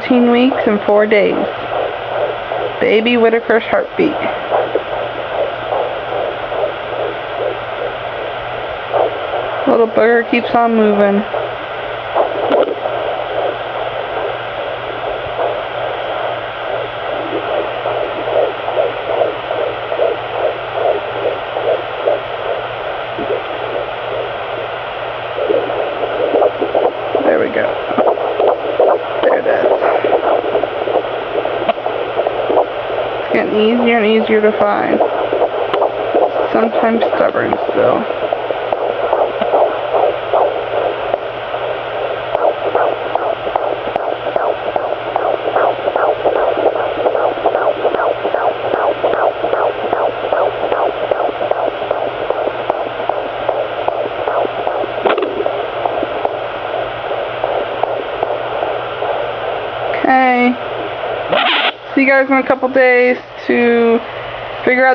17 weeks and 4 days. Baby Whitaker's heartbeat. Little booger keeps on moving. There we go. There it is. It's getting easier and easier to find. Sometimes stubborn still. Okay. See you guys in a couple days to figure out